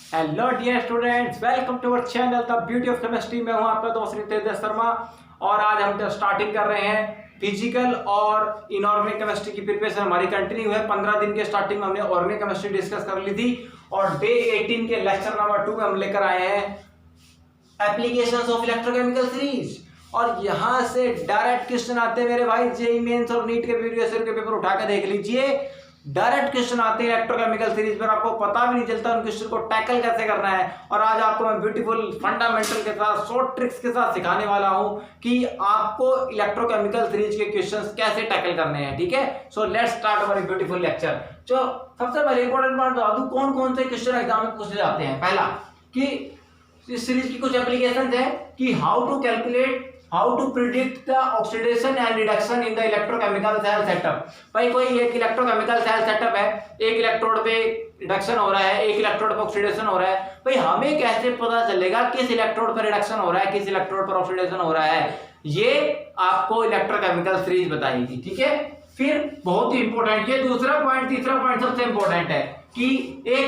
Hello dear students, welcome to our channel the beauty of chemistry. मैं हूं आपका दोस्त रितेश शर्मा और आज हम स्टार्टिंग कर रहे हैं फिजिकल और इनऑर्गेनिक केमिस्ट्री की प्रिपरेशन हमारी कंटिन्यू है। 15 दिन के स्टार्टिंग में हमने ऑर्गेनिक केमिस्ट्री डिस्कस कर ली थी और डे 18 के लेक्चर नंबर 2 में हम लेकर आए हैं एप्लीकेशंस ऑफ इलेक्ट्रोकेमिकल सीरीज। और यहां से डायरेक्ट क्वेश्चन आते हैं मेरे भाई, जेईई मेंस और नीट के प्रीवियस ईयर के पेपर उठा के देख लीजिए। डायरेक्ट क्वेश्चन आते हैं इलेक्ट्रोकेमिकल सीरीज पर, आपको पता भी नहीं चलता उन क्वेश्चन को टैकल कैसे करना है। और आज आपको मैं ब्यूटीफुल फंडामेंटल के साथ शॉर्ट ट्रिक्स के साथ सिखाने वाला हूं कि आपको इलेक्ट्रोकेमिकल सीरीज के क्वेश्चंस कैसे टैकल करने हैं। ठीक है, so let's start our beautiful lecture. जो सबसे पहले इंपॉर्टेंट बात बता दूं, कौन कौन से क्वेश्चन एग्जाम में पूछे जाते हैं। पहला कि इस सीरीज की कुछ एप्लीकेशंस है कि how to calculate, how to predict the oxidation and reduction in the electrochemical cell setup. भाई कोई एक इलेक्ट्रोकेमिकल सेल सेटअप है, एक इलेक्ट्रोड पे रिडक्शन हो रहा है, एक इलेक्ट्रोड पे ऑक्सीडेशन हो रहा है। भाई हमें कैसे पता चलेगा किस इलेक्ट्रोड पर रिडक्शन हो रहा है, किस इलेक्ट्रोड पर ऑक्सीडेशन हो रहा है, ये आपको इलेक्ट्रोकेमिकल सीरीज बताएगी। ठीक है, फिर बहुत ही इंपॉर्टेंट ये दूसरा पॉइंट, तीसरा पॉइंट सबसे इंपॉर्टेंट है कि एक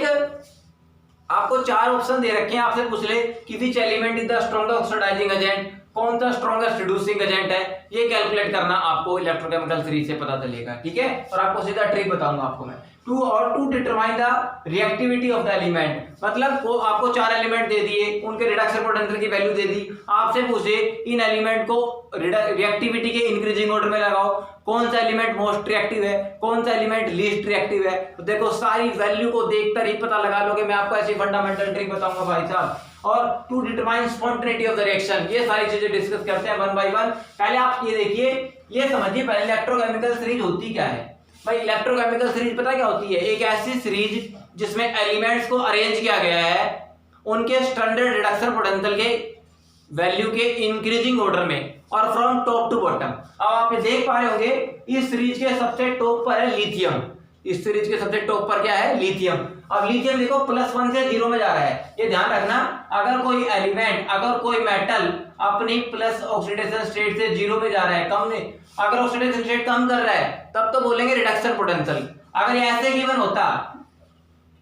आपको 4 ऑप्शन दे रखे हैं, आपसे पूछ ले कि which element is the strongest oxidising agent, कौन सा स्ट्रॉन्गेस्ट रिड्यूसिंग एजेंट है, ये कैलकुलेट करना आपको इलेक्ट्रोकेमिकल सीरीज से पता चलेगा। ठीक है, और आपको सीधा ट्रिक बताऊंगा आपको मैं to determine the reactivity of the element. मतलब को आपको 4 एलिमेंट दे दिए, उनके रिडक्शन पोटेंशियल की वैल्यू दे दी, आपसे पूछे इन एलिमेंट को रिएक्टिविटी के इंक्रीजिंग ऑर्डर में लगाओ, कौन सा एलिमेंट मोस्ट रिएक्टिव है, कौन सा एलिमेंट लीस्ट रिएक्टिव है। तो देखो सारी वैल्यू को देखकर ही पता लगा लोगे। मैं आपको ऐसी फंडामेंटल ट्रिक बताऊंगा भाई साहब। और to determine spontaneity of the reaction, ये सारी चीजें डिस्कस करते हैं वन बाय वन। पहले आप ये देखिए, ये समझिए पहले इलेक्ट्रोकेमिकल सीरीज होती क्या है। भाई इलेक्ट्रोकेमिकल सीरीज पता क्या होती है, एक ऐसी सीरीज जिसमें एलिमेंट्स को अरेंज किया गया है उनके स्टैंडर्ड रिडक्शन पोटेंशियल के वैल्यू के इंक्रीजिंग ऑर्डर में और फ्रॉम टॉप टू बॉटम। अब आप देख पा रहे होंगे इस सीरीज के सबसे टॉप पर है लिथियम। इस सीरीज के सबसे टॉप पर क्या है, लिथियम। अब लिथियम देखो +1 से 0 में जा रहा है, ये ध्यान रखना। अगर कोई एलिमेंट, अगर कोई मेटल अपनी प्लस ऑक्सीडेशन स्टेट से 0 में जा रहा है, कम में, अगर ऑक्सीडेशन स्टेट कम कर रहा है तब तो बोलेंगे रिडक्शन पोटेंशियल। अगर ये ऐसे गिवन होता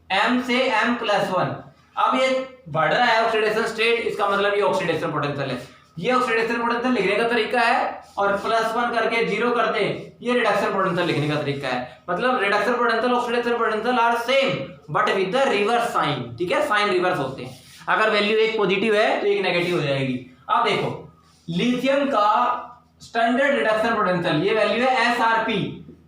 m से m+1, अब ये बढ़ रहा है ऑक्सीडेशन स्टेट, इसका मतलब ये ऑक्सीडेशन पोटेंशियल है। ये ऑक्सीडेशन पोटेंशियल लिखने का तरीका है और +1 करके 0 करते ये रिडक्शन पोटेंशियल लिखने का तरीका है। मतलब reduction potential oxidation potential are same but with the reverse sign. ठीक है, साइन रिवर्स होते हैं। अगर वैल्यू एक पॉजिटिव है तो एक नेगेटिव हो जाएगी। अब देखो लिथियम का स्टैंडर्ड रिडक्शन पोटेंशियल, ये वैल्यू है SRP।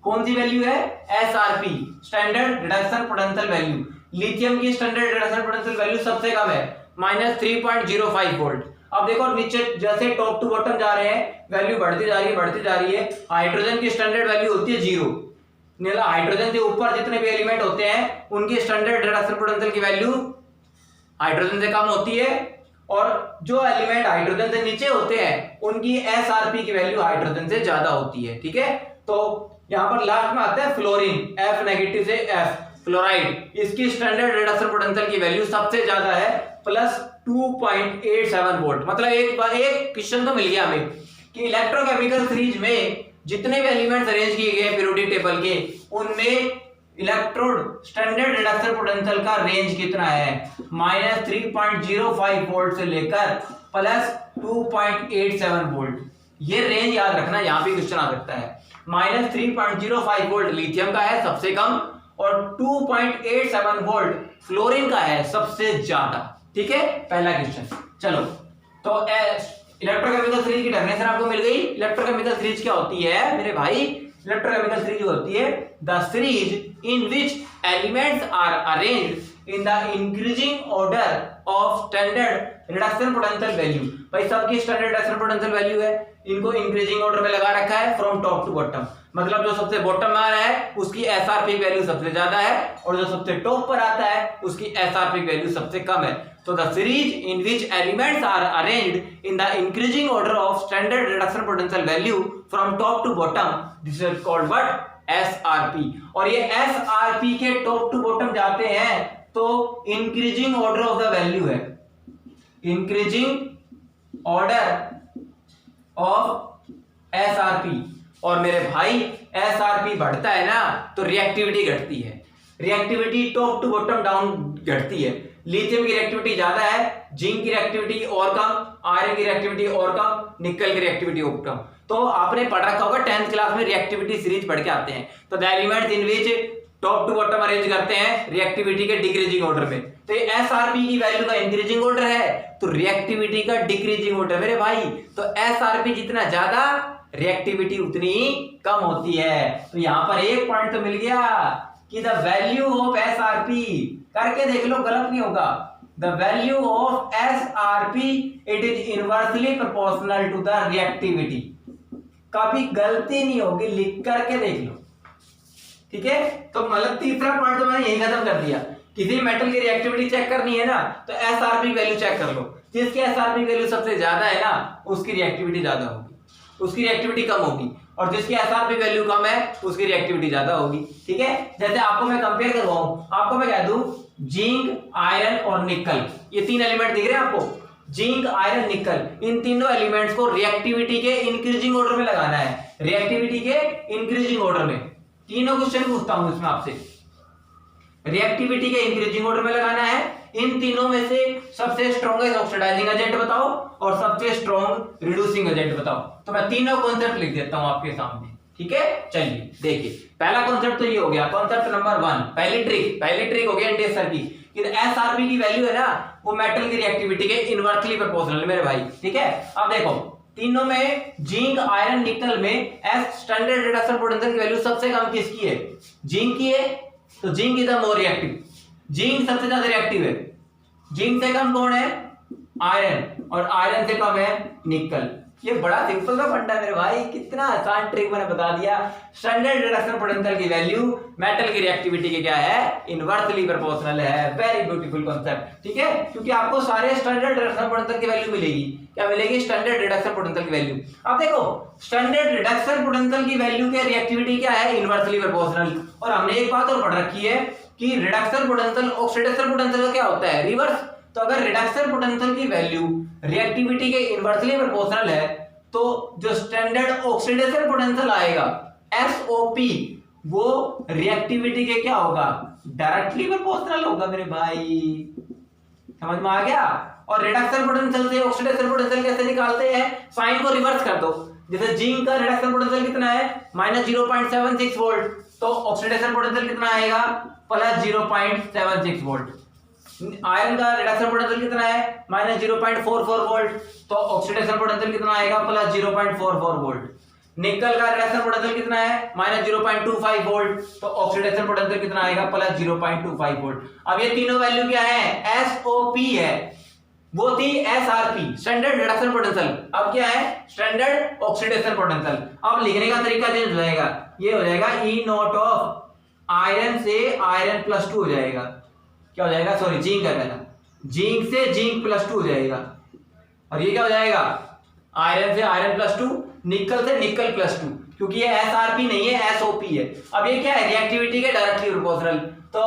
कौन सी वैल्यू है, SRP, standard reduction potential value. Lithium की स्टैंडर्ड रिडक्शन पोटेंशियल वैल्यू सबसे कम है, -3.05 वोल्ट। अब देखो नीचे जैसे टॉप टू बॉटम जा रहे हैं वैल्यू बढ़ती जा रही है, बढ़ती जा रही है। हाइड्रोजन की स्टैंडर्ड वैल्यू होती है 0। नीला हाइड्रोजन से ऊपर जितने भी एलिमेंट होते हैं उनकी स्टैंडर्ड रिडक्शन पोटेंशियल की वैल्यू हाइड्रोजन से कम होती है, और जो एलिमेंट हाइड्रोजन से नीचे होते हैं उनकी SRP की वैल्यू हाइड्रोजन से ज्यादा होती है। ठीक है, तो यहां पर लास्ट में आता है फ्लोरीन, F नेगेटिव से F, फ्लोराइड, इसकी स्टैंडर्ड रिडक्शन पोटेंशियल की वैल्यू सबसे ज्यादा है +2.87 वोल्ट। मतलब एक क्वेश्चन तो मिल गया हमें कि इलेक्ट्रोकेमिकल सीरीज में जितने भी एलिमेंट्स अरेंज किए गए पीरियोडिक टेबल के, उनमें इलेक्ट्रोड स्टैंडर्ड रिडक्शन पोटेंशियल का रेंज कितना है, -3.05 वोल्ट से लेकर +2.87 वोल्ट। ये रेंज याद रखना, यहां पे क्वेश्चन आ सकता है। -3.05 वोल्ट लिथियम का है सबसे कम और 2.87 वोल्ट फ्लोरीन का है सबसे ज्यादा। ठीक है, पहला क्वेश्चन। चलो तो इलेक्ट्रोकेमिकल सीरीज की डेफिनेशन आपको मिल गई। इलेक्ट्रोकेमिकल सीरीज क्या होती है मेरे भाई, इलेक्ट्रोकेमिकल सीरीज होती है the series in which elements are arranged in the increasing order of standard reduction potential value. भाई सबकी स्टैंडर्ड रिडक्शन पोटेंशियल वैल्यू है, इनको इंक्रीजिंग ऑर्डर में लगा रखा है फ्रॉम टॉप टू बॉटम। मतलब जो सबसे बॉटम में आ रहा है उसकी SRP वैल्यू सबसे ज्यादा है और जो सबसे टॉप पर आता है उसकी SRP वैल्यू सबसे कम है। तो the series in which elements are arranged in the increasing order of standard reduction potential value from top to bottom, this is called what, SRP। और ये SRP के टॉप टू बॉटम जाते हैं तो increasing order of the value है, increasing order of SRP। और मेरे भाई SRP बढ़ता है ना तो रिएक्टिविटी घटती है। Reactivity top to bottom down घटती है। लिथियम की रिएक्टिविटी ज्यादा है, जिंक की रिएक्टिविटी और कम, आयरन की रिएक्टिविटी और कम, निकल की रिएक्टिविटी और कम। तो आपने पढ़ रखा होगा 10th क्लास में रिएक्टिविटी सीरीज पढ़ के आते हैं। तो the elements in which top to bottom arrange करते हैं रिएक्टिविटी के डिक्रीजिंग ऑर्डर में। तो ये एसआरपी की वैल्यू का इंक्रीजिंग ऑर्डर है, तो रिएक्टिविटी का डिक्रीजिंग ऑर्डर मेरे भाई। तो एसआरपी जितना ज्यादा रिएक्टिविटी उतनी कम होती है। तो यहां पर एक पॉइंट तो मिल गया कि द वैल्यू ऑफ एसआरपी, करके देख लो गलत नहीं होगा, the value of SRP it is inversely proportional to the reactivity. कभी गलती नहीं होगी, लिख करके देख लो, ठीक है। तो मतलब तीसरा पॉइंट तो मैंने यही खत्म कर दिया। किसी मेटल की रिएक्टिविटी चेक करनी है ना, तो एसआरपी वैल्यू चेक कर लो। जिसकी एसआरपी वैल्यू सबसे ज्यादा है ना, उसकी रिएक्टिविटी ज्यादा होगी, उसकी रिएक्टिविटी कम होगी, और जिसकी एसआरपी वैल्यू कम है उसकी रिएक्टिविटी ज्यादा होगी, ठीक है। जैसे आपको मैं कंपेयर करवाऊं, आपको मैं कह दूं जिंक, आयरन और निकल, ये तीन एलिमेंट दिख रहे हैं आपको, जिंक, आयरन, निकल, इन तीनों एलिमेंट्स को रिएक्टिविटी के इंक्रीजिंग ऑर्डर में लगाना है, रिएक्टिविटी के इंक्रीजिंग ऑर्डर में। तीनों क्वेश्चन पूछता हूं इसमें आपसे, रिएक्टिविटी के इंक्रीजिंग ऑर्डर में लगाना है। इन तीनों में से सबसे स्ट्रॉन्गेस्ट ऑक्सीडाइजिंग एजेंट बताओ और सबसे स्ट्रॉन्ग रिड्यूसिंग एजेंट बताओ। तो मैं तीनों कॉन्सेप्ट लिख देता हूं आपके सामने, ठीक है। चलिए देखिए, पहला कॉन्सेप्ट तो ये हो गया, कॉन्सेप्ट नंबर 1, पहली ट्रिक हो गया एनटीएसआर की, एसआरपी की वैल्यू है ना, वो मेटल की रिएक्टिविटी के इनवर्सली प्रोपोर्शनल मेरे भाई, ठीक है। अब देखो तीनों में जिंक, आयरन, निकल में एस स्टैंडर्ड रिडक्शन पोटेंशियल की वैल्यू सबसे कम किसकी है? जिंक की है। तो zinc is the more reactive, zinc सबसे ज्यादा रिएक्टिव है। जिंक से कम कौन है? आयरन, और आयरन से कम है निकल। ये बड़ा सिंपल सा फंडा है मेरे भाई, कितना आसान ट्रिक मैंने बता दिया। स्टैंडर्ड रिडक्शन पोटेंशियल की वैल्यू मेटल की रिएक्टिविटी के क्या है? इनवर्सली प्रोपोर्शनल है। वेरी ब्यूटीफुल कांसेप्ट, ठीक है, क्योंकि आपको सारे स्टैंडर्ड रिडक्शन पोटेंशियल की वैल्यू मिलेगी। क्या मिलेगी? स्टैंडर्ड रिडक्शन पोटेंशियल की वैल्यू। अब देखो स्टैंडर्ड रिडक्शन पोटेंशियल की वैल्यू के रिएक्टिविटी क्या है? Inversely proportional. और हमने एक बात और पढ़ रखी है कि रिडक्शन पोटेंशियल ऑक्सीडेशन पोटेंशियल का क्या होता है? रिवर्स। तो अगर रिडक्शन पोटेंशियल की वैल्यू रिएक्टिविटी के इनवर्सली प्रोपोर्शनल है, तो जो स्टैंडर्ड ऑक्सीडेशन पोटेंशियल आएगा SOP, वो रिएक्टिविटी के क्या होगा? डायरेक्टली प्रोपोर्शनल होगा मेरे भाई। समझ में आ गया? और रिडक्शन पोटेंशियल से ऑक्सीडेशन पोटेंशियल कैसे निकालते हैं? साइन को रिवर्स कर दो। जैसे जिंक का रिडक्शन पोटेंशियल कितना है? -0.76 वोल्ट, तो ऑक्सीडेशन पोटेंशियल कितना आएगा? +0.76 वोल्ट। आयरन का रिडक्शन पोटेंशियल कितना है? -0.44 वोल्ट, तो ऑक्सीडेशन पोटेंशियल कितना आएगा? +0.44 वोल्ट। निकल का रिडक्शन पोटेंशियल कितना है? -0.25 वोल्ट, तो ऑक्सीडेशन पोटेंशियल कितना आएगा? +0.25 वोल्ट। अब ये तीनों वैल्यू क्या है? SOP है, वो थी SRP, स्टैंडर्ड रिडक्शन पोटेंशियल। अब क्या है? Standard oxidation potential. अब लिखने का तरीका चेंज हो जाएगा, ये हो जाएगा E0 ऑफ आयरन से आयरन +2 हो जाएगा। क्या हो जाएगा? सॉरी, जिंक है पहला, जिंक से जिंक +2 हो जाएगा। और ये क्या हो जाएगा? आयरन से आयरन +2, निकल से निकल +2, क्योंकि ये SRP नहीं है, SOP है। अब ये क्या है? रिएक्टिविटी के डायरेक्टली प्रोपोर्शनल। तो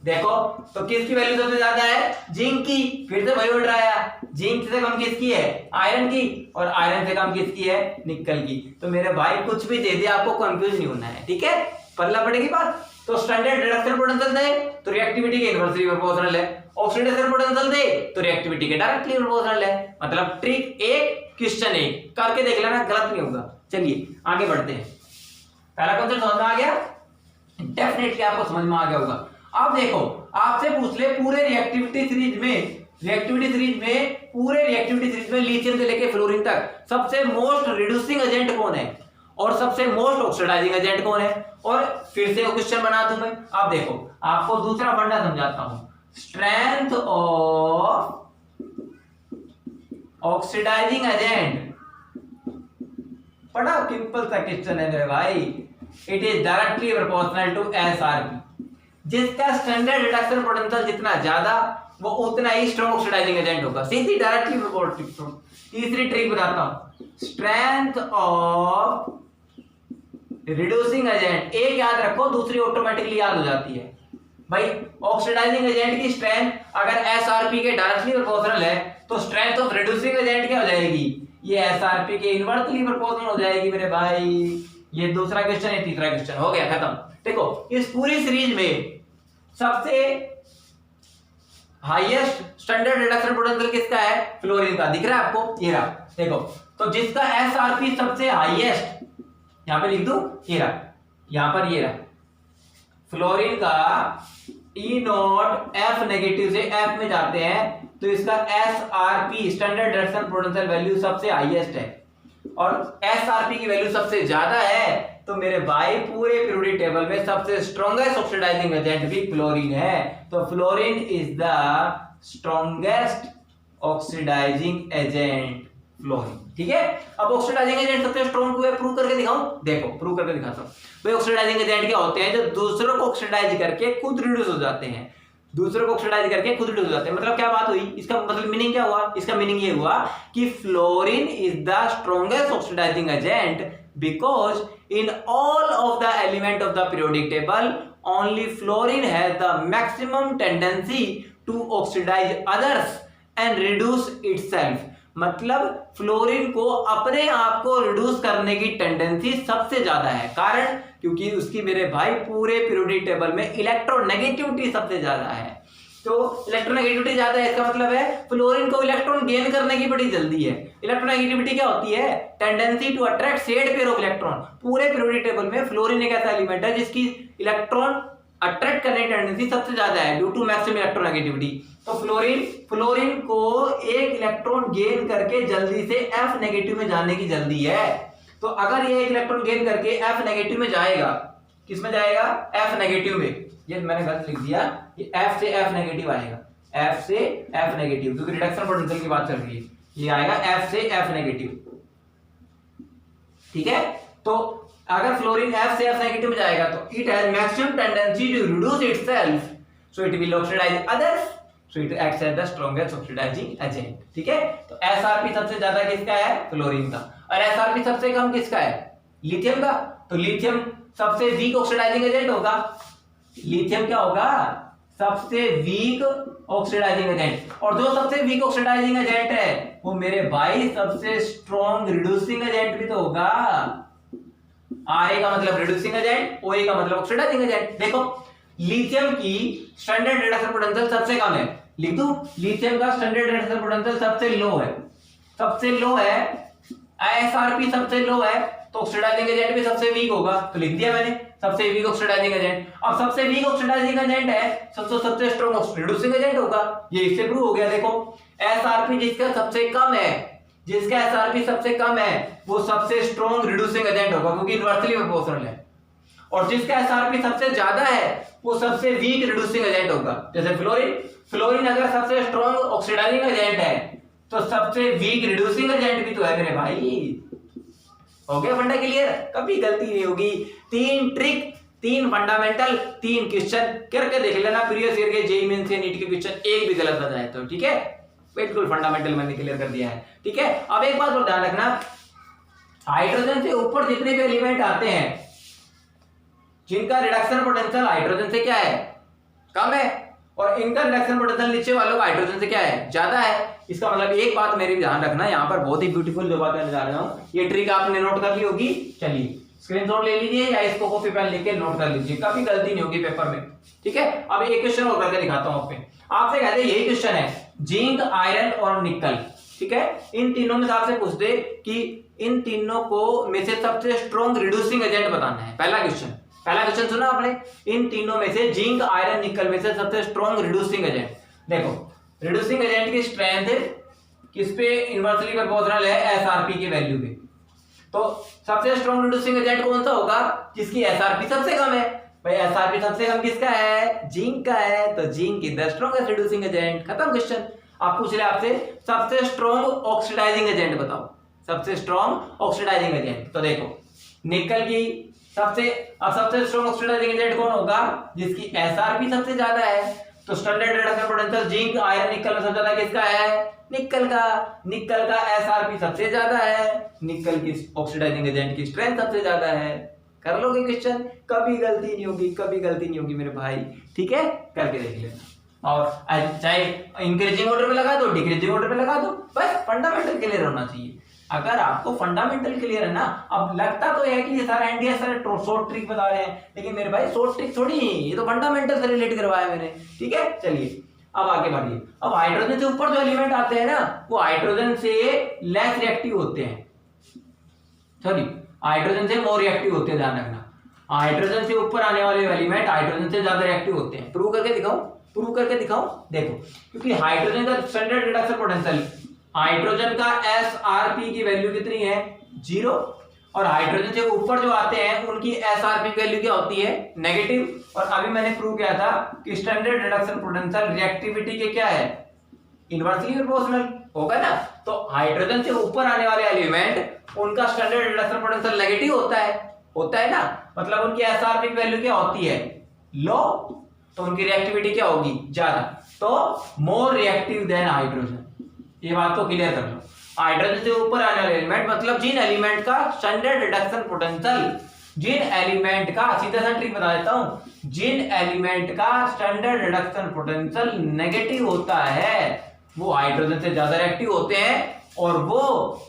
देखो, तो किसकी वैल्यू सबसे ज्यादा है? जिंक की। फिर से वही उड़ रहा है, जिंक से कम किसकी है? आयरन की। और आयरन से कम किसकी है? निकल की। तो मेरे भाई कुछ भी दे दे, आपको कंफ्यूज नहीं होना है, ठीक है, पल्ला पड़ेगी बात। तो स्टैंडर्ड रिडक्शन पोटेंशियल दे तो रिएक्टिविटी के इनवर्सली प्रोपोर्शनल है, ऑक्सीडेशन पोटेंशियल दे तो रिएक्टिविटी के डायरेक्टली प्रोपोर्शनल है। मतलब ट्रिक 1 क्वेश्चन 1 करके देख लेना, गलत नहीं होगा। चलिए आगे बढ़ते हैं। पहला कॉन्सेप्ट समझ में आ गया? डेफिनेटली आपको समझ में आ गया होगा। अब देखो, आपसे पूछ ले पूरे रिएक्टिविटी सीरीज में लिथियम से लेके फ्लोरीन तक सबसे मोस्ट रिड्यूसिंग एजेंट कौन है और सबसे मोस्ट ऑक्सीडाइजिंग एजेंट कौन है? और फिर से क्वेश्चन बना दूं मैं। आप देखो, आपको दूसरा फंडा समझाता हूं। स्ट्रेंथ ऑफ ऑक्सीडाइजिंग एजेंट, बड़ा सिंपल सा क्वेश्चन है मेरे भाई। It is directly proportional to SRP। जिसका स्टैंडर्ड रिडक्शन पोटेंशियल जितना ज्यादा, वो उतना ही स्ट्रॉन्ग ऑक्सीडाइजिंग एजेंट होगा। सीधी डायरेक्टली प्रोपोर्शनल। तीसरी ट्रिक बताता हूं, स्ट्रेंथ ऑफ रिड्यूसिंग एजेंट। एक याद रखो, दूसरी ऑटोमेटिकली याद हो जाती है भाई। ऑक्सीडाइजिंग एजेंट की स्ट्रेंथ अगर SRP के डायरेक्टली प्रोपोर्शनल है, तो स्ट्रेंथ ऑफ रिड्यूसिंग एजेंट क्या हो जाएगी? ये SRP के इनवर्सली प्रोपोर्शनल हो जाएगी मेरे भाई। ये दूसरा क्वेश्चन है, तीसरा क्वेश्चन हो गया खत्म। देखो, इस पूरी सीरीज में सबसे हाईएस्ट स्टैंडर्ड रिडक्शन पोटेंशियल किसका है? फ्लोरीन का। दिख रहा है आपको? ये रहा, देखो। तो जिसका एसआरपी सबसे हाईएस्ट, यहां पे लिख दूं, ये रहा, यहां पर ये रहा, फ्लोरीन का ई नॉट एफ नेगेटिव से एफ में जाते हैं, तो इसका SRP standard reduction potential value सबसे हाईएस्ट है और एसआरपी की वैल्यू सबसे ज्यादा है, तो मेरे भाई पूरे पीरियोडिक टेबल में सबसे स्ट्रॉन्गेस्ट ऑक्सीडाइजिंग एजेंट भी फ्लोरीन है। तो fluorine is the strongest oxidising agent, fluorine. ठीक है, अब ऑक्सीडाइजिंग एजेंट सबसे स्ट्रॉन्ग हुए, प्रूव करके दिखाऊं? देखो प्रूव करके दिखाता हूं। भाई ऑक्सीडाइजिंग एजेंट क्या होते हैं? जो दूसरों को ऑक्सीडाइज करके खुद रिड्यूस हो जाते हैं, दूसरों को ऑक्सीडाइज करके खुद रिड्यूस हो जाते हैं। मतलब क्या बात हुई? इसका मतलब मीनिंग क्या हुआ? इसका मीनिंग ये हुआ कि fluorine is the strongest oxidising agent because in all of the element of the periodic table only fluorine has the maximum tendency to oxidize others and reduce itself। मतलब फ्लोरीन को अपने आप को रिड्यूस करने की टेंडेंसी सबसे ज्यादा है। कारण क्योंकि उसकी मेरे भाई पूरे पीरियोडिक टेबल में इलेक्ट्रोनेगेटिविटी सबसे ज्यादा है। तो इलेक्ट्रोनेगेटिविटी ज्यादा है, इसका मतलब है फ्लोरीन को इलेक्ट्रॉन गेन करने की बड़ी जल्दी है। इलेक्ट्रोनेगेटिविटी क्या होती है? Tendency to attract shared pair of electron. पूरे पीरियोडिक टेबल में फ्लोरीन एक ऐसा एलिमेंट है जिसकी इलेक्ट्रॉन अट्रैक्ट करने की टेंडेंसी सबसे ज्यादा है ड्यू टू मैक्सिमम इलेक्ट्रोनेगेटिविटी। तो फ्लोरीन को एक इलेक्ट्रॉन गेन करके जल्दी से एफ नेगेटिव में जाने की जल्दी है। तो अगर ये एक इलेक्ट्रॉन गेन करके एफ नेगेटिव में जाएगा, किस में जाएगा? एफ नेगेटिव में। ये मैंने गलत लिख दिया, ये एफ से एफ नेगेटिव आएगा, एफ से एफ नेगेटिव, क्योंकि रिडक्शन पोटेंशियल की बात चल रही है। ये आएगा एफ से एफ नेगेटिव। ठीक है, तो अगर फ्लोरीन एफ से एफ नेगेटिव में जाएगा तो it has maximum tendency to reduce itself, so it will oxidise others, so it acts as the strongest oxidising agent. ठीक है, तो एसआरपी सबसे ज्यादा किसका है? फ्लोरीन का। और एसआरपी सबसे कम किसका है? लिथियम का। तो लिथियम सबसे वीक ऑक्सीडाइजिंग एजेंट होगा। लिथियम क्या होगा? सबसे वीक ऑक्सीडाइजिंग एजेंट। और जो सबसे वीक ऑक्सीडाइजिंग एजेंट है वो मेरे भाई सबसे स्ट्रॉन्ग रिड्यूसिंग एजेंट भी तो होगा। आर का मतलब रिड्यूसिंग एजेंट, ओ का मतलब ऑक्सीडाइजिंग एजेंट। देखो लिथियम की स्टैंडर्ड रिडक्शन पोटेंशियल सबसे कम है, लिख दूं? लिथियम का स्टैंडर्ड रिडक्शन पोटेंशियल सबसे लो है, सबसे लो है। एसआरपी सबसे लो है, तो ऑक्सीडाइजिंग एजेंट भी सबसे वीक होगा, तो लिख दिया मैंने सबसे वीक ऑक्सीडाइजिंग एजेंट। अब सबसे वीक ऑक्सीडाइजिंग एजेंट है, सबसे स्ट्रॉन्ग रिड्यूसिंग एजेंट होगा। ये इससे प्रूव हो गया। देखो एसआरपी जिसका सबसे कम है, जिसका एसआरपी सबसे कम है वो सबसे स्ट्रॉन्ग रिड्यूसिंग एजेंट होगा, क्योंकि इनवर्सली प्रोपोर्शनल है। और जिसका एसआरपी सबसे ज्यादा है वो सबसे वीक रिड्यूसिंग एजेंट होगा। जैसे फ्लोरीन अगर सबसे स्ट्रॉन्ग ऑक्सीडाइजिंग एजेंट है तो सबसे वीक रिड्यूसिंग एजेंट भी तो है मेरे भाई। हो गया फंडा क्लियर? कभी गलती नहीं होगी। 3 ट्रिक, 3 फंडामेंटल, 3 क्वेश्चन करके देख लेना प्रीवियस ईयर के जेईई मेंस से नीट के क्वेश्चन एक भी गलत ना जाए तो। ठीक है, बिल्कुल फंडामेंटल मैंने क्लियर कर दिया है। ठीक है, अब एक बात और ध्यान रखना, हाइड्रोजन से ऊपर जितने भी एलिमेंट आते हैं जिनका रिडक्शन पोटेंशियल हाइड्रोजन से क्या है? कम है, और इनका रिडक्शन पोटेंशियल नीचे वालों का हाइड्रोजन से क्या है? ज्यादा है। इसका मतलब एक बात मेरी ध्यान रखना, यहाँ पर बहुत ही ब्यूटीफुल जो बात जा रहा हूँ, ये ट्रिक आपने नोट कर ली होगी। चलिए स्क्रीनशॉट ले लीजिए या इसको कॉपी पेन लेके नोट कर लीजिए, कभी गलती नहीं होगी पेपर में। ठीक है, अब एक क्वेश्चन और करके दिखाता हूँ आपसे कहते हैं यही क्वेश्चन है, जिंक, आयरन और निकल। ठीक है, इन तीनों में से आपसे पूछ दे कि इन तीनों को में से सबसे स्ट्रॉन्ग रिड्यूसिंग एजेंट बताना है। पहला क्वेश्चन सुना आपने? इन तीनों में से जिंक, आयरन, निकल में से सबसे स्ट्रॉन्ग रिड्यूसिंग एजेंट। देखो रिड्यूसिंग एजेंट की स्ट्रेंथ किस पे इनवर्सली प्रोपोर्शनल है? एसआरपी की वैल्यू पे। तो सबसे स्ट्रॉन्ग रिड्यूसिंग एजेंट कौन सा होगा? जिसकी एसआरपी सबसे कम है। भाई एसआरपी सबसे कम किसका है? जिंक का है, तो zinc is the strongest reducing agent. खत्म क्वेश्चन। आप पूछ रहे आपसे सबसे स्ट्रॉन्ग ऑक्सीडाइजिंग एजेंट बताओ, सबसे स्ट्रॉन्ग ऑक्सीडाइजिंग एजेंट। तो देखो निकल की सबसे स्ट्रॉन्ग ऑक्सीडाइजिंग एजेंट कौन होगा? जिसकी एसआरपी सबसे ज्यादा है। तो standard reduction potential zinc, iron, निकल में सबसे ज्यादा किसका है? निकल का एसआरपी सबसे ज्यादा है, निकल की ऑक्सीडाइजिंग एजेंट की स्ट्रेंथ सबसे ज्यादा है। कर लोगे क्वेश्चन, कभी गलती नहीं होगी मेरे भाई। ठीक है, करके देख लेना। और चाहे इंक्रीजिंग ऑर्डर में लगा दो, डिक्रीजिंग ऑर्डर में लगा दो, बस फंडामेंटल क्लियर होना चाहिए। अगर आपको फंडामेंटल क्लियर है ना, अब लगता तो है कि ये सारा एनडीएस सारे शॉर्ट ट्रिक बता रहे हैं, लेकिन मेरे भाई शॉर्ट ट्रिक थोड़ी, ये तो फंडामेंटल से रिलेट करवाया मैंने। ठीक है, चलिए अब आगे बढ़िए। अब हाइड्रोजन से ऊपर जो एलिमेंट आते हैं ना, वो हाइड्रोजन से लेस रिएक्टिव होते हैं, सॉरी हाइड्रोजन से मोर रिएक्टिव होते हैं, ध्यान रखना। हाइड्रोजन से ऊपर आने वाले एलिमेंट हाइड्रोजन से ज्यादा रिएक्टिव होते हैं। प्रूव करके दिखाऊं? प्रूव करके दिखाऊं? देखो, क्योंकि हाइड्रोजन का स्टैंडर्ड रिडक्शन पोटेंशियल, हाइड्रोजन का एसआरपी की वैल्यू कितनी है? 0। और हाइड्रोजन से ऊपर जो आते हैं उनकी एसआरपी की वैल्यू क्या होती है? नेगेटिव। और अभी मैंने प्रूव किया था कि स्टैंडर्ड रिडक्शन पोटेंशियल रिएक्टिविटी के क्या है? इनवर्सली प्रोपोर्शनल होगा ना। तो हाइड्रोजन से ऊपर आने वाले एलिमेंट उनका स्टैंडर्ड रिडक्शन पोटेंशियल नेगेटिव होता है ना, मतलब उनकी एसआरपी की वैल्यू क्या होती है? लो, तो उनकी रिएक्टिविटी क्या होगी? ज्यादा, तो मोर रिएक्टिव देन हाइड्रोजन। ये बात तो क्लियर कर लो। हाइड्रोजन से ऊपर आने वाले एलिमेंट मतलब जिन एलिमेंट का स्टैंडर्ड रिडक्शन पोटेंशियल, जिन एलिमेंट का, सीधा सा ट्रिक बता देता हूं, जिन एलिमेंट का स्टैंडर्ड रिडक्शन पोटेंशियल नेगेटिव होता है वो हाइड्रोजन से ज्यादा रिएक्टिव होते हैं, और वो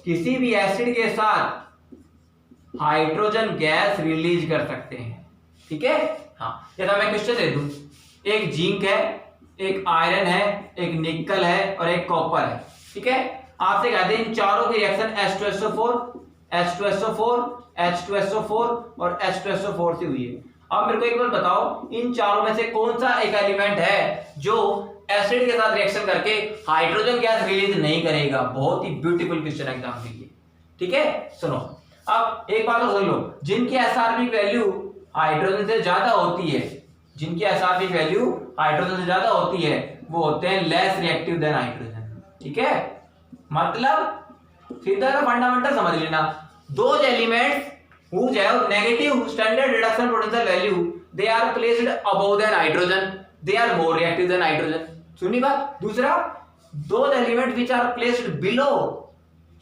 किसी भी एसिड के साथ हाइड्रोजन गैस रिलीज कर सकते हैं। ठीक है, हाँ, जैसा मैं क्वेश्चन दे दूं, एक जिंक है, एक आयरन है, एक निकल है और एक कॉपर है। ठीक है, आपसे कहते हैं इन चारों की रिएक्शन H2SO4, H2SO4, H2SO4 और H2SO4 से हुई है। अब मेरे को एक बात बताओ, इन चारों में से कौन सा एक एलिमेंट है जो एसिड के साथ रिएक्शन करके हाइड्रोजन गैस रिलीज नहीं करेगा? बहुत ही ब्यूटीफुल क्वेश्चन एग्जाम के लिए। ठीक है, सुनो, अब एक बात और सुन लो, जिनकी एसआरपी वैल्यू हाइड्रोजन से ज्यादा होती है, जिनकी एसआरपी वैल्यू हाइड्रोजन से ज्यादा होती है, वो होते हैं लेस रिएक्टिव देन हाइड्रोजन। ठीक है, मतलब सीधा सा फंडामेंटल समझ लेना, those elements whose have negative standard reduction potential value, they are placed above than hydrogen, they are more reactive than hydrogen। सुनी बात। दूसरा, those elements which are placed below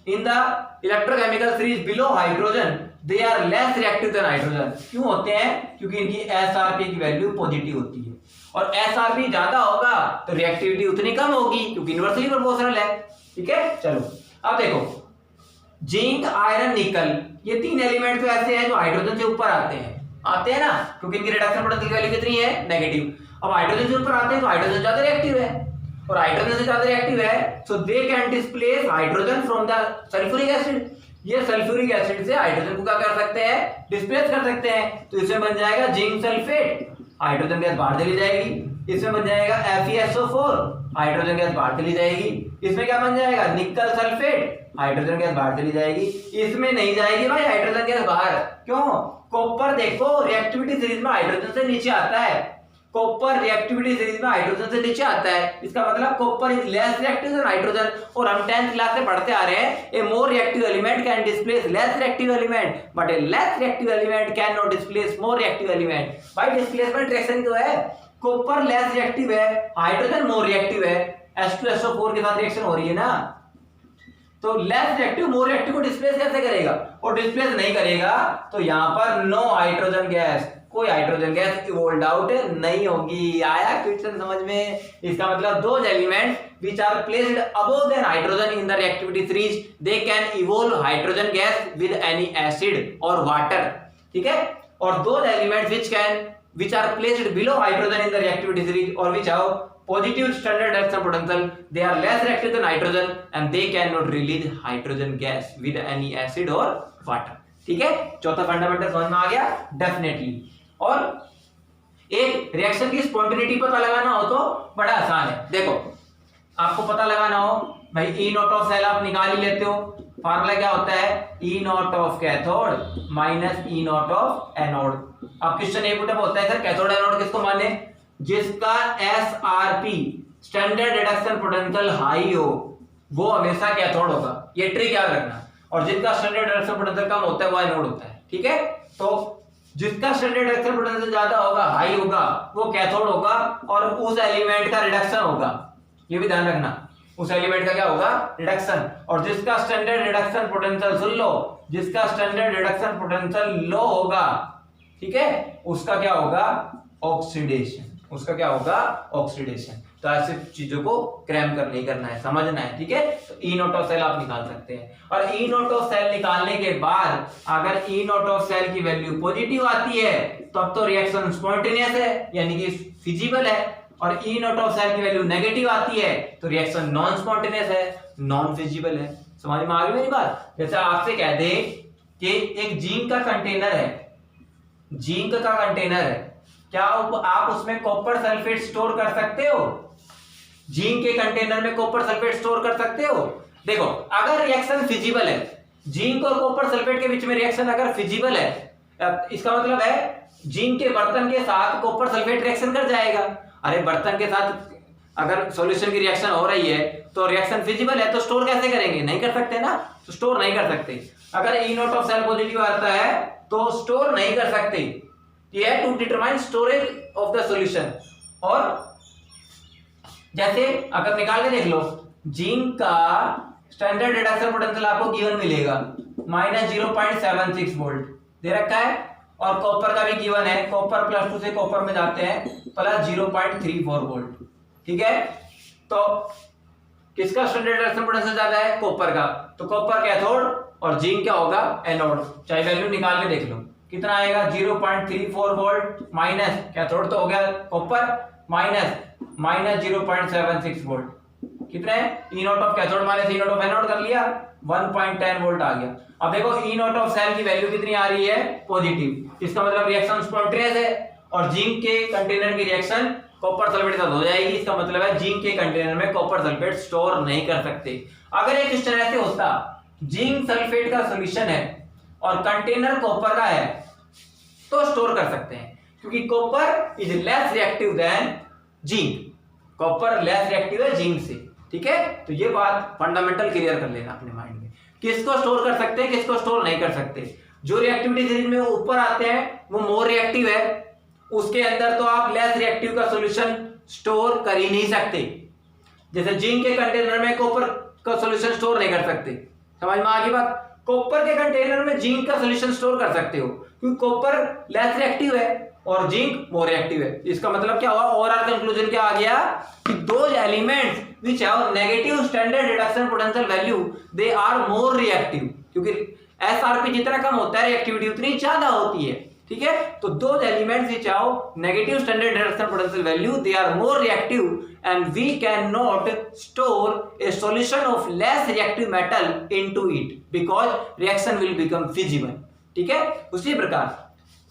in the electrochemical series below hydrogen, they are less reactive than hydrogen। क्यों होते हैं? क्योंकि इनकी SRP की value positive होती है, और एसआरपी ज्यादा होगा तो रिएक्टिविटी उतनी कम होगी, क्योंकि इनवर्सली प्रोपोर्शनल है। ठीक है, चलो अब देखो, जिंक, आयरन, निकल, ये तीन एलिमेंट तो ऐसे हैं जो हाइड्रोजन से ऊपर आते हैं ना, क्योंकि इनकी रिडक्शन पोटेंशियल की वैल्यू कितनी है? नेगेटिव। अब हाइड्रोजन से ऊपर आते हैं तो हाइड्रोजन ज्यादा रिएक्टिव है, और हाइड्रोजन से ज्यादा रिएक्टिव है, so they can displace hydrogen from the sulphuric acid. ये सल्फ्यूरिक एसिड से हाइड्रोजन को क्या कर सकते हैं? डिस्प्लेस कर सकते हैं। तो इसमें बन जाएगा जिंक सल्फेट, हाइड्रोजन गैस बाहर चली जाएगी। इसमें बन जाएगा FeSO4, हाइड्रोजन गैस बाहर चली जाएगी। इसमें क्या बन जाएगा? निकल सल्फेट, हाइड्रोजन गैस बाहर चली जाएगी। इसमें नहीं जाएगी भाई हाइड्रोजन गैस बाहर, क्यों? कॉपर देखो रिएक्टिविटी सीरीज में हाइड्रोजन से नीचे आता है, कॉपर रिएक्टिविटी सीरीज में हाइड्रोजन से नीचे आता है, इसका मतलब copper is less reactive than hydrogen. और हम 10th क्लास से पढ़ते आ रहे हैं, a more reactive element can displace less reactive element, but a less reactive element cannot displace more reactive element. भाई डिस्प्लेसमेंट रिएक्शन तो है, कॉपर लेस रिएक्टिव है, हाइड्रोजन मोर रिएक्टिव है, H2SO4 के साथ रिएक्शन हो रही है ना, तो लेस रिएक्टिव मोर रिएक्टिव को डिस्प्लेस कैसे करेगा? और डिस्प्लेस नहीं करेगा तो यहां पर नो हाइड्रोजन गैस, कोई हाइड्रोजन गैस इवोल्व आउट नहीं होगी। आया क्वेश्चन समझ में? इसका मतलब दो element which are placed above than hydrogen in the reactivity series, they can evolve hydrogen gas with any acid or water। ठीक है, और दो element which are placed below hydrogen in the reactivity series or which have positive standard reduction potential, they are less reactive than hydrogen and they cannot release hydrogen gas with any acid or water। ठीक है, चौथा fundamental समझ में आ गया definitely. और एक reaction की spontaneity पता लगाना हो तो बड़ा आसान है। देखो, आपको पता लगाना हो भाई, ई नॉट ऑफ सेल आप निकाल ही लेते हो, फार्मूला क्या होता है? E naught of cathode minus E naught of anode. अब क्वेश्चन ये पुटअप होता है सर कैथोड एनोड किसको माने? जिसका SRP standard reduction potential high हो वो हमेशा कैथोड होगा, ये ट्रिक याद रखना। और जिसका स्टैंडर्ड रिडक्शन पोटेंशियल कम होता है वो एनोड होता है। ठीक है, तो जिसका स्टैंडर्ड रिडक्शन पोटेंशियल ज्यादा होगा, हाई होगा, वो कैथोड होगा और उस एलिमेंट का रिडक्शन होगा। ये भी ध्यान रखना, उस एलिमेंट का क्या होगा? रिडक्शन। और जिसका स्टैंडर्ड रिडक्शन पोटेंशियल, सुन लो, जिसका स्टैंडर्ड रिडक्शन पोटेंशियल लो होगा, ठीक है, उसका क्या होगा? ऑक्सीडेशन, उसका क्या होगा, ऑक्सीडेशन। तो ऐसे चीजों को क्रैम कर नहीं करना है, समझना है, ठीक है। तो ई नॉट ऑफ सेल आप निकाल सकते हैं, और ई नॉट ऑफ सेल निकालने के बाद अगर ई नॉट ऑफ सेल की वैल्यू पॉजिटिव आती है तो अब तो रिएक्शन स्पॉन्टेनियस है, यानी कि फिजिबल है, और ई नॉट ऑफ सेल की वैल्यू नेगेटिव आती है तो रिएक्शन नॉन स्पॉन्टेनियस है, नॉन फिजिबल है। समझ में आ गई मेरी बात। जैसे आपसे कह दे कि एक जिंक का कंटेनर है, जिंक का कंटेनर है, क्या आप उसमें कॉपर सल्फेट स्टोर कर सकते हो? जिंक के कंटेनर में कॉपर सल्फेट स्टोर कर सकते हो? देखो, अगर रिएक्शन फिजिबल है, जिंक और कॉपर सल्फेट के बीच में रिएक्शन अगर फिजिबल है, इसका मतलब है जिंक के बर्तन के साथ कॉपर सल्फेट रिएक्शन कर जाएगा। अरे बर्तन के साथ अगर सॉल्यूशन की रिएक्शन हो रही है तो रिएक्शन फिजिबल है, तो स्टोर कैसे करेंगे? नहीं कर सकते ना, तो स्टोर नहीं कर सकते। अगर E naught of cell positive आता है तो स्टोर नहीं कर सकते। ये है to determine storage of the solution. और जैसे अगर निकाल के देख लो, जिंक का स्टैंडर्ड रिडक्शन पोटेंशियल आपको गिवन मिलेगा -0.76 वोल्ट दे रखा है, और कॉपर का भी गिवन है, कॉपर +2 से कॉपर में जाते हैं +0.34 वोल्ट, ठीक है। तो किसका स्टैंडर्ड रिडक्शन पोटेंशियल ज्यादा है? कॉपर का। तो कॉपर कैथोड और जिंक क्या होगा? एनोड। चाहे वैल्यू निकाल के देख लो कितना आएगा, 0.34 वोल्ट माइनस कैथोड तो हो गया कॉपर, माइनस 0.76 वोल्ट, कितने? E naught of cathode minus E naught of anode कर लिया, 1.10 वोल्ट आ गया। अब देखो ई नॉट ऑफ सेल की वैल्यू कितनी आ रही है? पॉजिटिव। इसका मतलब रिएक्शन स्पॉन्टेनियस है, और जिंक के कंटेनर की रिएक्शन कॉपर सल्फेट के साथ हो जाएगी। इसका मतलब है जिंक के कंटेनर में कॉपर सल्फेट स्टोर नहीं कर सकते। अगर एक क्वेश्चन ऐसे होता, जिंक सल्फेट का सॉल्यूशन है और कंटेनर कॉपर का है, तो स्टोर कर सकते हैं, क्योंकि copper is less reactive then zinc. Copper less reactive है जिंक से, ठीक है। तो ये बात फंडामेंटल क्लियर कर लेना अपने माइंड में, किसको स्टोर कर सकते हैं, किसको स्टोर नहीं कर सकते। जो रिएक्टिविटी सीरीज में ऊपर आते हैं वो मोर रिएक्टिव है, उसके अंदर तो आप लेस रिएक्टिव का सॉल्यूशन स्टोर कर ही नहीं सकते। जैसे जिंक के कंटेनर में कॉपर का सॉल्यूशन स्टोर नहीं कर सकते, समझ में आ गई बात। कॉपर के कंटेनर में जिंक का सॉल्यूशन स्टोर कर सकते हो, क्योंकि कॉपर लेस रिएक्टिव है और जिंक मोर रिएक्टिव है। इसका मतलब क्या हुआ? ओवरऑल कंक्लूजन क्या आ गया कि those elements which have negative standard reduction potential value they are more reactive, क्योंकि एसआरपी जितना कम होता है रिएक्टिविटी उतनी ज्यादा होती है, ठीक है। तो those elements which have negative standard reduction potential value they are more reactive and we cannot store a solution of less reactive metal into it because reaction will become feasible, ठीक है। उसी प्रकार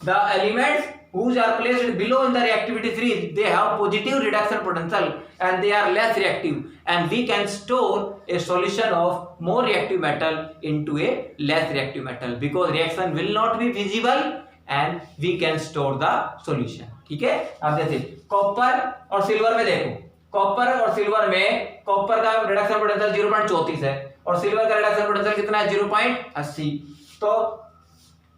the elements whose are placed below in the reactivity series they have positive reduction potential and they are less reactive and we can store a solution of more reactive metal into a less reactive metal because reaction will not be feasible and we can store the solution, ठीक है। अब जैसे copper और silver में देखो, copper और silver में copper का रिडक्शन पोटेंशियल 0.34 है और सिल्वर का रिडक्शन पोटेंशियल कितना है? 0.80। तो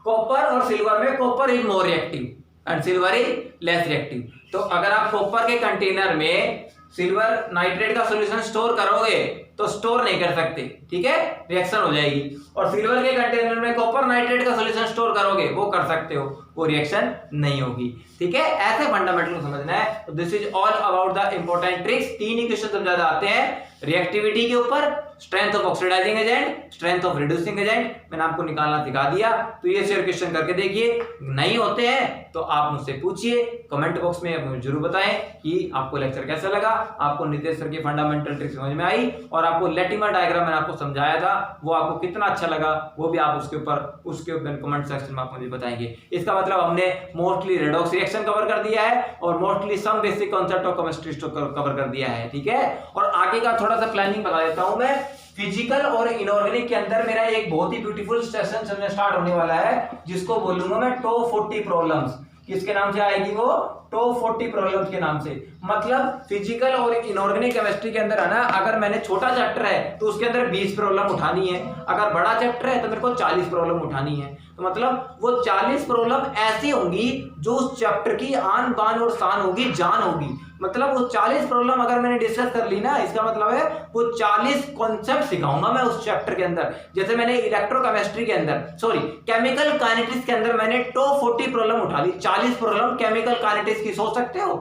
कॉपर और सिल्वर में copper is more reactive and silver is less reactive. तो अगर आप कॉपर के कंटेनर में सिल्वर नाइट्रेट का सॉल्यूशन स्टोर करोगे तो स्टोर नहीं कर सकते, ठीक है, रिएक्शन हो जाएगी। और सिल्वर के कंटेनर में कॉपर नाइट्रेट का सॉल्यूशन स्टोर करोगे, वो कर सकते हो, वो रिएक्शन नहीं होगी, ठीक है। ऐसे फंडामेंटल समझना है। तो this is all about the important tricks. 3 ही क्वेश्चन सब ज्यादा आते हैं रिएक्टिविटी के ऊपर, strength of oxidising agent, strength of reducing agent, मैंने आपको निकालना सिखा दिया। तो ये शेयर क्वेश्चन करके देखिए, नहीं होते हैं तो आप मुझसे पूछिए, कमेंट बॉक्स में मुझे जरूर बताएं कि आपको लेक्चर कैसा लगा, आपको नितेश सर की फंडामेंटल ट्रिक्स समझ में आई, और आपको लेटिमर डायग्राम मैंने आपको समझाया था वो आपको कितना अच्छा लगा, वो भी आप उसके ऊपर कमेंट सेक्शन में आप मुझे बताएंगे। इसका मतलब हमने मोस्टली रेडॉक्स रिएक्शन कवर कर दिया है और mostly some basic concept of chemistry cover कर दिया है, ठीक है। और आगे का थोड़ा सा प्लानिंग बता देता हूं मैं। फिजिकल और इनऑर्गेनिक के अंदर मेरा एक बहुत ही ब्यूटीफुल सेशन स्टार्ट होने वाला है, जिसको बोलूंगा मैं टॉप 40 प्रॉब्लम्स। किसके नाम से आएगी वो? टॉप 40 प्रॉब्लम्स के नाम से। मतलब फिजिकल और इनऑर्गेनिक केमिस्ट्री के अंदर है ना, अगर मैंने छोटा चैप्टर है तो उसके अंदर 20 प्रॉब्लम उठानी है, अगर बड़ा चैप्टर है तो मेरे को 40 प्रॉब्लम उठानी है। तो मतलब वो 40 प्रॉब्लम ऐसी होंगी जो उस चैप्टर की आन बान और शान होगी, जान होगी। मतलब वो 40 प्रॉब्लम अगर मैंने डिस्कस कर ली ना, इसका मतलब है वो 40 कॉन्सेप्ट सिखाऊंगा मैं उस चैप्टर के अंदर। जैसे मैंने इलेक्ट्रोकेमिस्ट्री के अंदर, सॉरी केमिकल काइनेटिक्स के अंदर मैंने टॉप 40 प्रॉब्लम उठा ली, 40 प्रॉब्लम केमिकल काइनेटिक्स की, सोच सकते हो।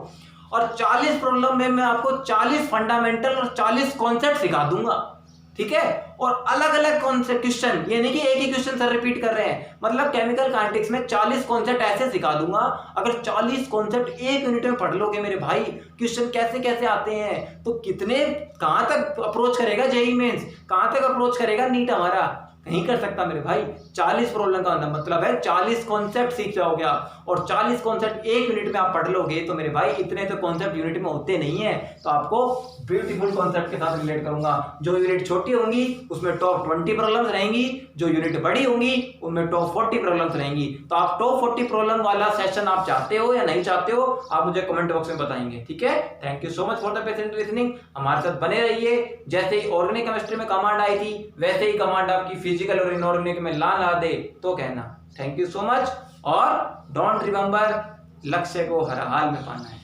और 40 प्रॉब्लम में मैं आपको 40 फंडामेंटल और 40 कॉन्सेप्ट सिखा दूंगा, ठीक है। और अलग अलग कॉन्सेप्ट क्वेश्चन, ये नहीं कि एक ही क्वेश्चन सर रिपीट कर रहे हैं, मतलब केमिकल काइनेटिक्स में 40 कॉन्सेप्ट ऐसे सिखा दूंगा। अगर 40 कॉन्सेप्ट एक यूनिट में पढ़ लोगे मेरे भाई, क्वेश्चन कैसे कैसे आते हैं, तो कितने कहां तक अप्रोच करेगा जेईई मेंस, कहां तक अप्रोच करेगा नीट हमारा, नहीं कर सकता मेरे भाई। 40 प्रॉब्लम का मतलब है 40 कॉन्सेप्ट सीख जाओगे आप, और 40 कॉन्सेप्ट एक यूनिट में आप पढ़ लोगे तो मेरे भाई इतने तो कॉन्सेप्ट यूनिट में होते नहीं है। तो आपको ब्यूटीफुल कॉन्सेप्ट के साथ रिलेट करूंगा। जो यूनिट छोटी होंगी उसमें टॉप 20 प्रॉब्लम्स रहेंगी, जो यूनिट बड़ी होंगी उनमें टॉप 40 प्रॉब्लम्स रहेंगी। तो आप टॉप 40 प्रॉब्लम वाला सेशन आप चाहते हो या नहीं चाहते हो, आप मुझे कमेंट बॉक्स में बताएंगे, ठीक है। Thank you so much for the patient listening. हमारे साथ बने रहिए। जैसे ही ऑर्गेनिक केमिस्ट्री में कमांड आई थी वैसे ही कमांड आपकी फिजिकल और इनऑर्गेनिक में ला दे तो कहना। थैंक यू सो मच, और डोंट रिमेंबर, लक्ष्य को हर हाल में पाना है।